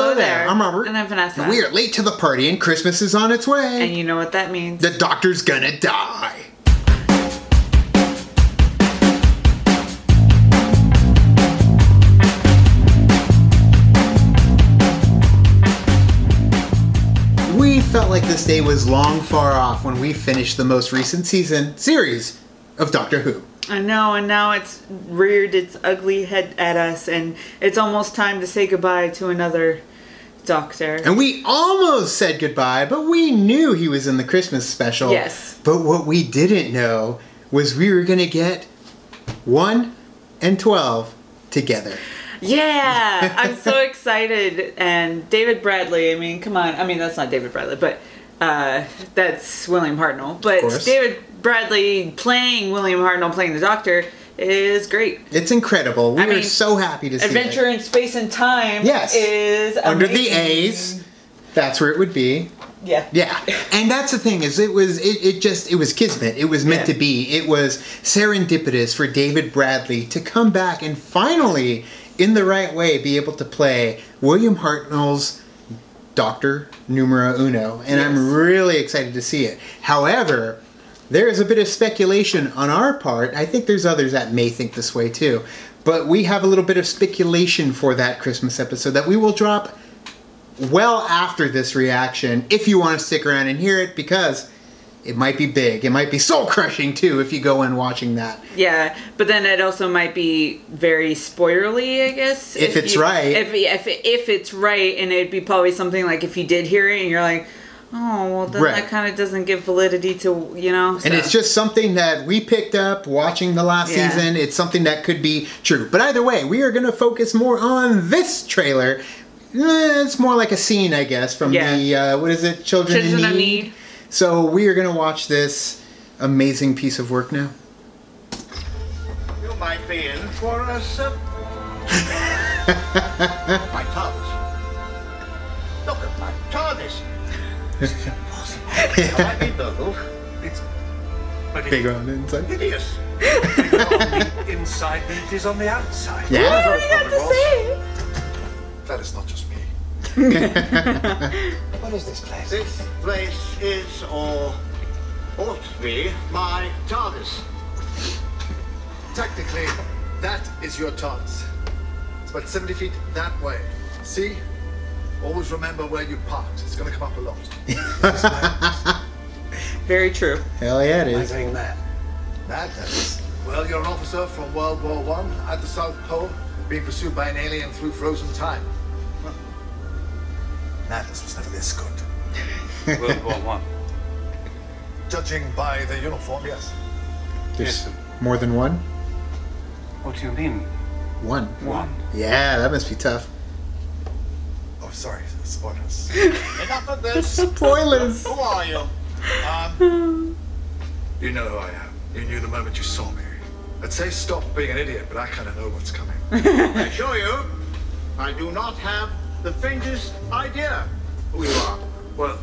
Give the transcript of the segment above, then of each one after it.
Hello there. I'm Robert. And I'm Vanessa. And we are late to the party and Christmas is on its way. And you know what that means. The doctor's gonna die. We felt like this day was long far off when we finished the most recent series of Doctor Who. I know, and now it's reared its ugly head at us, and it's almost time to say goodbye to another Doctor. And we almost said goodbye, but we knew he was in the Christmas special. Yes. But what we didn't know was we were going to get 1 and 12 together. Yeah! I'm so excited. And David Bradley, I mean, come on. I mean, that's not David Bradley, but that's William Hartnell. But David Bradley playing William Hartnell, playing the Doctor, is great. It's incredible. We are so happy to see it. Adventure in Space and Time is amazing. Under the A's, that's where it would be. Yeah. Yeah. And that's the thing, is it was kismet. It was meant to be. It was serendipitous for David Bradley to come back and finally, in the right way, be able to play William Hartnell's Doctor Numero Uno. And I'm really excited to see it. However, there is a bit of speculation on our part. I think there's others that may think this way too. But we have a little bit of speculation for that Christmas episode that we will drop well after this reaction, if you want to stick around and hear it, because it might be big. It might be soul-crushing too if you go in watching that. Yeah, but then it also might be very spoilery, I guess. If it's right. If it's right, and it'd be probably something like if you did hear it and you're like, oh, well, then that kind of doesn't give validity to, you know. So. And it's just something that we picked up watching the last season. It's something that could be true. But either way, we are going to focus more on this trailer. It's more like a scene, I guess, from the, what is it, Children in Need. So we are going to watch this amazing piece of work now. You might be in for a my TARDIS. Look at my TARDIS. This is impossible. I might be burgled. It's big on the inside. Hideous. Inside it is on the outside. Yeah. What do you have to say? That is not just me. What is this place? This place is, or ought to be, my TARDIS. Technically, that is your TARDIS. It's about 70 feet that way. See? Always remember where you parked. It's going to come up a lot. Very true. Hell yeah, it is. Why are you saying that? That is. Well, you're an officer from World War I at the South Pole, being pursued by an alien through frozen time. Madness was never this good. World War I. Judging by the uniform, yes. There's more than one? What do you mean? One. One. Yeah, that must be tough. Oh, sorry. Spoilers. Enough of this. Spoilers. Who are you? You know who I am. You knew the moment you saw me. I'd say stop being an idiot, but I kind of know what's coming. I assure you, I do not have the faintest idea who you are. Well,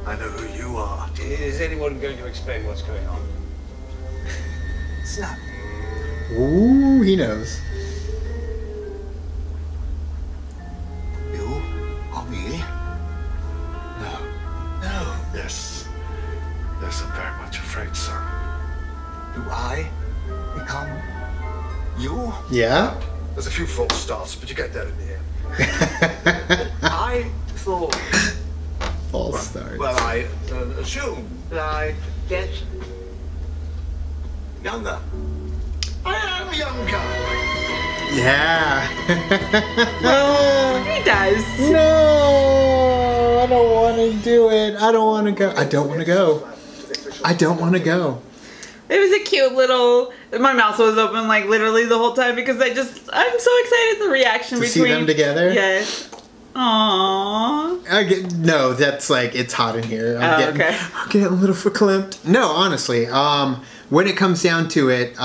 I know who you are. Is anyone going to explain what's going on? Snap. Ooh, he knows. You are me? No. No. Yes. Yes, I'm very much afraid so. Do I become you? Yeah? There's a few false starts, but you get there in the end. I thought... False starts. Well, I assumed that I get younger. I am younger. Yeah. He does. No, I don't want to do it. I don't want to go. I don't want to go. I don't want to go. It was a cute little... My mouth was open like literally the whole time because I'm so excited the reaction to between... see them together? Yes. Aww. No, that's like, it's hot in here. I'm getting a little verklempt. No, honestly, when it comes down to it,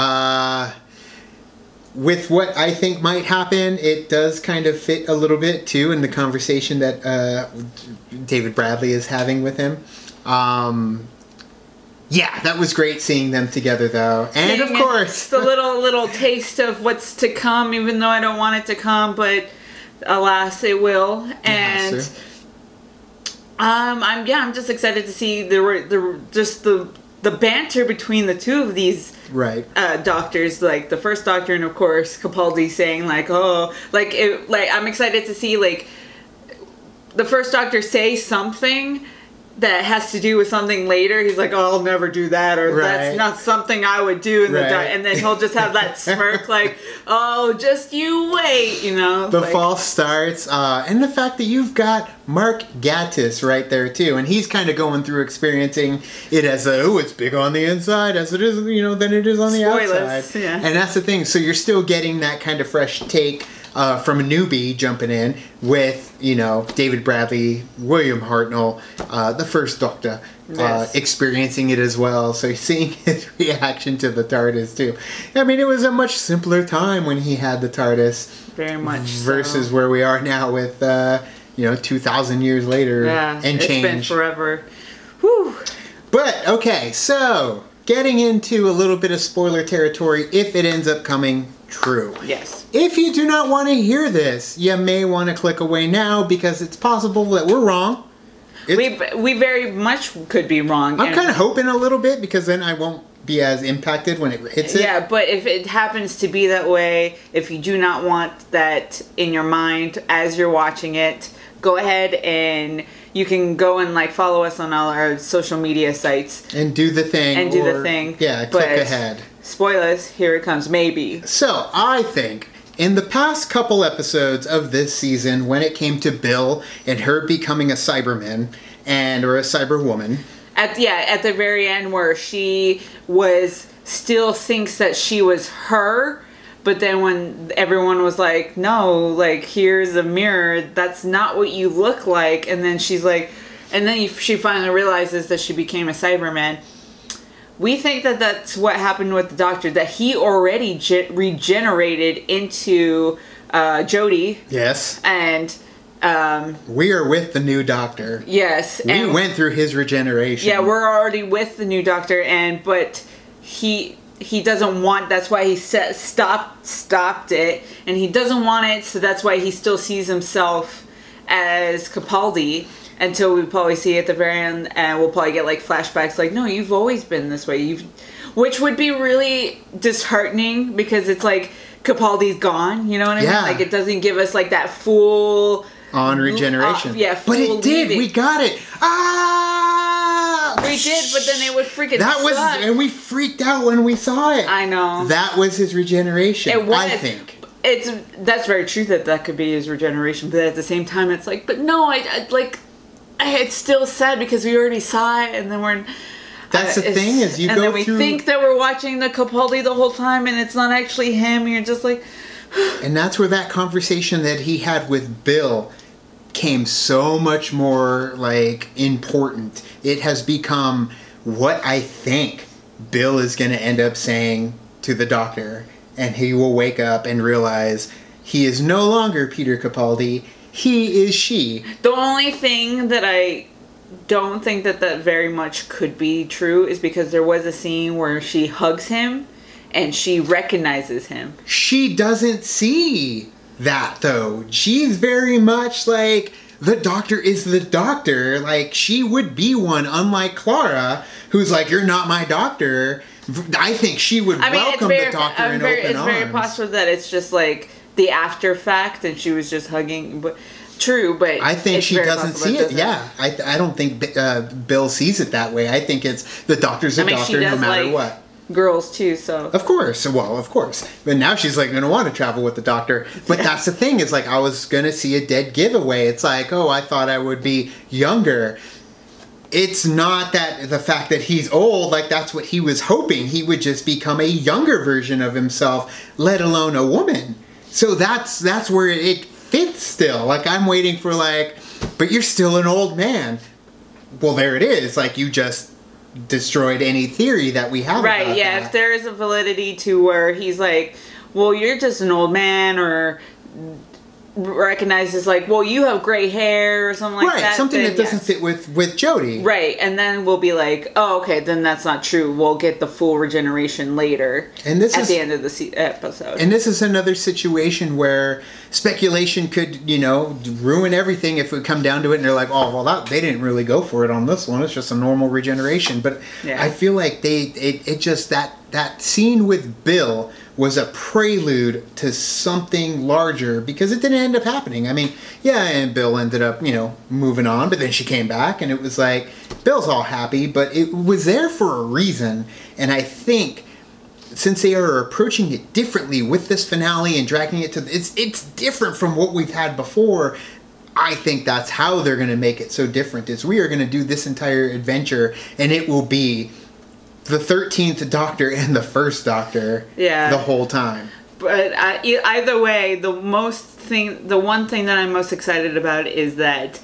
with what I think might happen, it does kind of fit a little bit too in the conversation that David Bradley is having with him. Yeah, that was great seeing them together though. And of course, it's a little taste of what's to come, even though I don't want it to come, but Alas, it will. And I'm just excited to see the banter between the two of these doctors, like the first doctor and of course Capaldi saying like, oh, I'm excited to see like the first doctor say something that has to do with something later. He's like, oh, I'll never do that, or that's not something I would do in the dark. And then he'll just have that smirk like, oh, just you wait, you know. The false starts, and the fact that you've got Mark Gatiss right there too, and he's kind of going through experiencing it as it's big on the inside as it is, you know, than it is on the outside. Yeah. And that's the thing. So you're still getting that kind of fresh take from a newbie jumping in with, you know, David Bradley, William Hartnell, the first Doctor, experiencing it as well. So seeing his reaction to the TARDIS too. I mean, it was a much simpler time when he had the TARDIS. Very much versus where we are now with, 2,000 years later and change. It's been forever. Whew. But, okay, so getting into a little bit of spoiler territory if it ends up coming true. Yes. If you do not want to hear this, you may want to click away now because it's possible that we're wrong. We very much could be wrong. I'm kind of hoping a little bit because then I won't be as impacted when it hits it. Yeah, but if it happens to be that way, if you do not want that in your mind as you're watching it, go ahead and you can go and like follow us on all our social media sites. And do the thing. Yeah, click ahead. Spoilers, here it comes, maybe. So, I think in the past couple episodes of this season, when it came to Bill and her becoming a Cyberman or a Cyberwoman. At the very end where she still thinks that she was her, but then when everyone was like, no, like, here's a mirror, that's not what you look like. And then she's like, she finally realizes that she became a Cyberman. We think that that's what happened with the Doctor, that he already regenerated into Jodie. Yes. And we are with the new Doctor. Yes. We went through his regeneration. Yeah, we're already with the new Doctor, but he doesn't want, that's why he stopped it, and he doesn't want it, so that's why he still sees himself as Capaldi. Until we probably see at the very end, and we'll probably get like flashbacks like, no, you've always been this way. Which would be really disheartening because it's like Capaldi's gone, you know what I mean? Like it doesn't give us like that full on regeneration. Full but it did. leaving. We got it. We did, but then it would freaking suck. And we freaked out when we saw it. I know. That was his regeneration. It was. I think. That's very true that could be his regeneration, but at the same time, it's like, but no, it's still sad because we already saw it, and then that's the thing is you go and then we think that we're watching the Capaldi the whole time, and it's not actually him. And you're just like, and that's where that conversation that he had with Bill came so much more like important. It has become what I think Bill is going to end up saying to the Doctor, and he will wake up and realize he is no longer Peter Capaldi. He is she. The only thing that I don't think that very much could be true is because there was a scene where she hugs him and she recognizes him. She doesn't see that though. She's very much like, the Doctor is the Doctor. Like, she would be one, unlike Clara, who's like, you're not my Doctor. I think she would welcome the Doctor in open arms. It's very possible that it's just like the after fact and she was just hugging. But true, but I think she doesn't see it. Yeah, I don't think Bill sees it that way. I think it's the Doctor's a Doctor no matter what. Girls too, so of course. But now she's like gonna want to travel with the Doctor. But that's the thing, is like, I was gonna see a dead giveaway. It's like, oh, I thought I would be younger. It's not that the fact that he's old, like that's what he was hoping. He would just become a younger version of himself, let alone a woman. So that's where it fits still. Like, I'm waiting for like, but you're still an old man. Well, there it is. Like, you just destroyed any theory that we have about that. If there is a validity to where he's like, well, you're just an old man, or recognizes like, well, you have gray hair or something like that. Right, something then that doesn't fit with Jodie. Right, and then we'll be like, oh, okay, then that's not true. We'll get the full regeneration later and this at the end of the episode. And this is another situation where speculation could, ruin everything if it would come down to it and they're like, oh, well, they didn't really go for it on this one. It's just a normal regeneration. But I feel like that scene with Bill was a prelude to something larger because it didn't end up happening. I mean, and Bill ended up, moving on, but then she came back and it was like, Bill's all happy, but it was there for a reason. And I think since they are approaching it differently with this finale and dragging it to, it's different from what we've had before. I think that's how they're going to make it so different, is we are going to do this entire adventure and it will be the 13th Doctor and the first Doctor the whole time. But either way, the one thing that I'm most excited about is that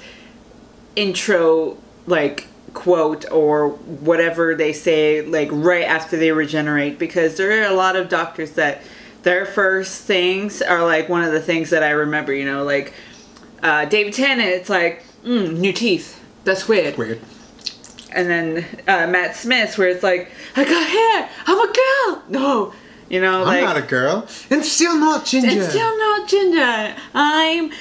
intro, like, quote or whatever they say, like, right after they regenerate, because there are a lot of Doctors that their first things are, like, one of the things that I remember, like, David Tennant, it's like, new teeth. That's weird. Weird. And then Matt Smith, where it's like, I got hair, I'm a girl. No, I'm not a girl, and still not ginger. I'm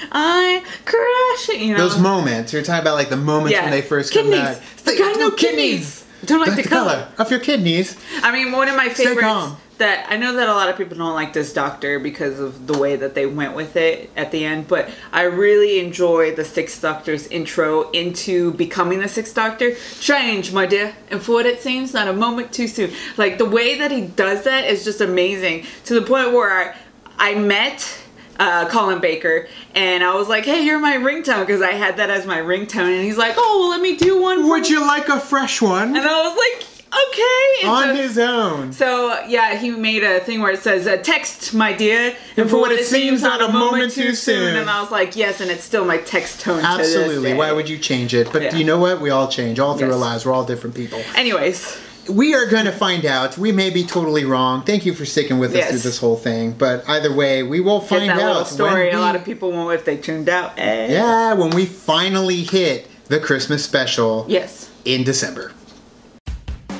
crashing. Those moments you're talking about, like the moments when they first come back. They got no kidneys. Don't like the color of your kidneys. I mean, one of my favorites that I know that a lot of people don't like this Doctor because of the way that they went with it at the end, but I really enjoy the Sixth Doctor's intro into becoming the Sixth Doctor. Change, my dear, and for what it seems, not a moment too soon. Like, the way that he does that is just amazing, to the point where I met Colin Baker, and I was like, hey, you're my ringtone, because I had that as my ringtone, and he's like, oh, well, let me do one. Would you like a fresh one? And I was like, okay. On his own. So, he made a thing where it says, text, my dear, and for what it seems, not a moment too soon. And I was like, yes, and it's still my text tone. Absolutely. To this day. Why would you change it? But you know what? We all change. All through our lives. We're all different people. Anyways. We are going to find out. We may be totally wrong. Thank you for sticking with us through this whole thing. But either way, we will find out. Little story. A lot of people won't if they tuned out. Yeah, when we finally hit the Christmas special. Yes. In December.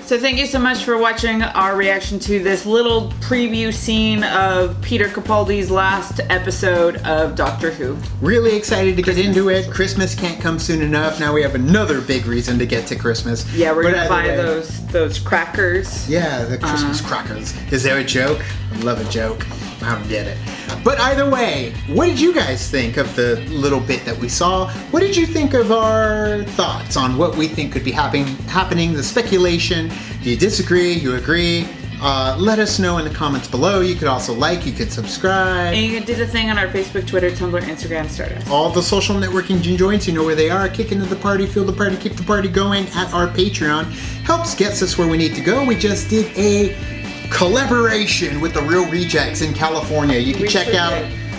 So thank you so much for watching our reaction to this little preview scene of Peter Capaldi's last episode of Doctor Who. Really excited to get into it. Christmas can't come soon enough. Now we have another big reason to get to Christmas. Yeah, we're gonna buy those crackers. Yeah, the Christmas crackers. Is there a joke? I love a joke. I don't get it. But either way, what did you guys think of the little bit that we saw? What did you think of our thoughts on what we think could be happening, the speculation? Do you disagree? You agree? Let us know in the comments below. You could also like, you could subscribe. And you can do the thing on our Facebook, Twitter, Tumblr, Instagram, Stardust. All the social networking joints, you know where they are. Kick into the party, feel the party, keep the party going at our Patreon. Helps gets us where we need to go. We just did a collaboration with the Real Rejects in California. You can check out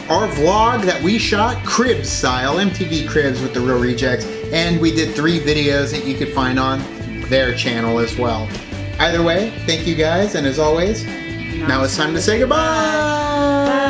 our vlog that we shot, Cribs style, MTV Cribs with the Real Rejects, and we did 3 videos that you could find on their channel as well. Either way, thank you guys, and as always, now it's time to say goodbye. Bye.